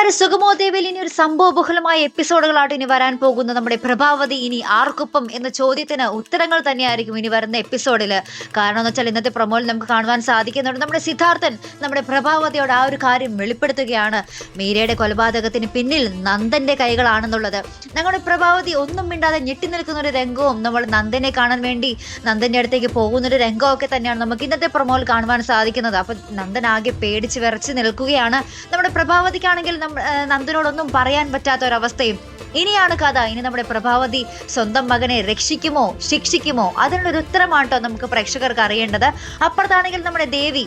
പ്രേക്ഷകർ സുഗമോ ദേവിൽ ഇനി ഒരു സംഭവബഹുലമായ എപ്പിസോഡുകളായിട്ട് ഇനി വരാൻ പോകുന്നത് നമ്മുടെ പ്രഭാവതി ഇനി ആർക്കൊപ്പം എന്ന ചോദ്യത്തിന് ഉത്തരങ്ങൾ തന്നെയായിരിക്കും ഇനി വരുന്ന എപ്പിസോഡിൽ. കാരണം എന്ന് വെച്ചാൽ ഇന്നത്തെ പ്രൊമോയിൽ നമുക്ക് കാണുവാൻ സാധിക്കുന്നുണ്ട് നമ്മുടെ സിദ്ധാർത്ഥൻ നമ്മുടെ പ്രഭാവതിയോട് ആ ഒരു കാര്യം വെളിപ്പെടുത്തുകയാണ്. മീരയുടെ കൊലപാതകത്തിന് പിന്നിൽ നന്ദന്റെ കൈകളാണെന്നുള്ളത്. ഞങ്ങളുടെ പ്രഭാവതി ഒന്നും മിണ്ടാതെ ഞെട്ടി നിൽക്കുന്ന ഒരു രംഗവും നമ്മൾ നന്ദനെ കാണാൻ വേണ്ടി നന്ദന്റെ അടുത്തേക്ക് പോകുന്ന ഒരു രംഗമൊക്കെ തന്നെയാണ് നമുക്ക് ഇന്നത്തെ പ്രൊമോയിൽ കാണുവാൻ സാധിക്കുന്നത്. അപ്പൊ നന്ദൻ ആകെ പേടിച്ച് വിറച്ച് നിൽക്കുകയാണ്. നമ്മുടെ പ്രഭാവതിക്കാണെങ്കിൽ നന്ദനോടൊന്നും പറയാൻ പറ്റാത്ത ഒരവസ്ഥയും. ഇനിയാണ് കഥ. ഇനി നമ്മുടെ പ്രഭാവതി സ്വന്തം മകനെ രക്ഷിക്കുമോ ശിക്ഷിക്കുമോ അതിനുള്ളൊരു ഉത്തരമാട്ടോ നമുക്ക് പ്രേക്ഷകർക്ക് അറിയേണ്ടത്. അപ്പുറത്താണെങ്കിൽ നമ്മുടെ ദേവി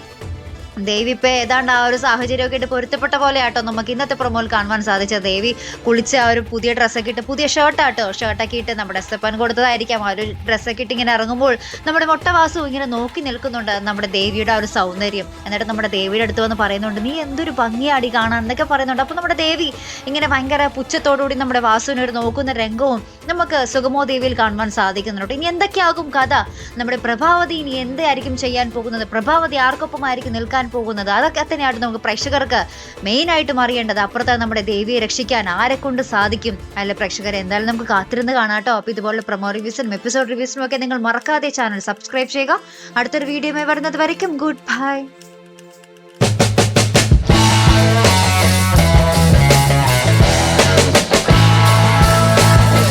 ഇപ്പൊ ഏതാണ്ട് ആ ഒരു സാഹചര്യമൊക്കെ ഇട്ട് പൊരുത്തപ്പെട്ട പോലെ ആട്ടോ നമുക്ക് ഇന്നത്തെ പ്രൊമോയിൽ കാണുവാൻ സാധിച്ചത്. ദേവി കുളിച്ച് ആ ഒരു പുതിയ ഡ്രസ്സൊക്കെ ഇട്ട് പുതിയ ഷർട്ടൊക്കെ ഇട്ട് നമ്മുടെ സ്റ്റെപ്പൻ കൊടുത്തതായിരിക്കാം. ആ ഒരു ഡ്രസ്സൊക്കെ ഇട്ട് ഇങ്ങനെ ഇറങ്ങുമ്പോൾ നമ്മുടെ മൊട്ടവാസു ഇങ്ങനെ നോക്കി നിൽക്കുന്നുണ്ട് നമ്മുടെ ദേവിയുടെ ആ ഒരു സൗന്ദര്യം. എന്നിട്ട് നമ്മുടെ ദേവിയുടെ അടുത്ത് വന്ന് പറയുന്നുണ്ട്, നീ എന്തൊരു ഭംഗിയാടി കാണാൻ എന്നൊക്കെ പറയുന്നുണ്ട്. അപ്പൊ നമ്മുടെ ദേവി ഇങ്ങനെ ഭയങ്കര പുച്ഛത്തോടുകൂടി നമ്മുടെ വാസുവിനെ ഒരു നോക്കുന്ന രംഗവും നമുക്ക് സുഗമോ ദേവിയിൽ കാണുവാൻ സാധിക്കുന്നുണ്ട്. ഇനി എന്തൊക്കെയാകും കഥ? നമ്മുടെ പ്രഭാവതി ഇനി എന്തായിരിക്കും ചെയ്യാൻ പോകുന്നത്? പ്രഭാവതി ആർക്കൊപ്പമായിരിക്കും നിൽക്കാൻ പോകുന്നത്? അതൊക്കെ തന്നെയാണ് നമുക്ക് പ്രേക്ഷകർക്ക് മെയിൻ ആയിട്ടും അറിയേണ്ടത്. അപ്പുറത്ത് നമ്മുടെ ദേവിയെ രക്ഷിക്കാൻ ആരെ കൊണ്ട് സാധിക്കും? അല്ല പ്രേക്ഷകരെ, എന്തായാലും നമുക്ക് കാത്തിരുന്ന് കാണാട്ടോ. അപ്പൊ ഇതുപോലെ പ്രൊമോ റിവ്യൂസിനും എപ്പിസോഡ് റിവ്യൂസിനും ഒക്കെ നിങ്ങൾ മറക്കാതെ ചാനൽ സബ്സ്ക്രൈബ് ചെയ്യുക. അടുത്തൊരു വീഡിയോയുമായി വരുന്നത് വരയ്ക്കും ഗുഡ് ബൈ.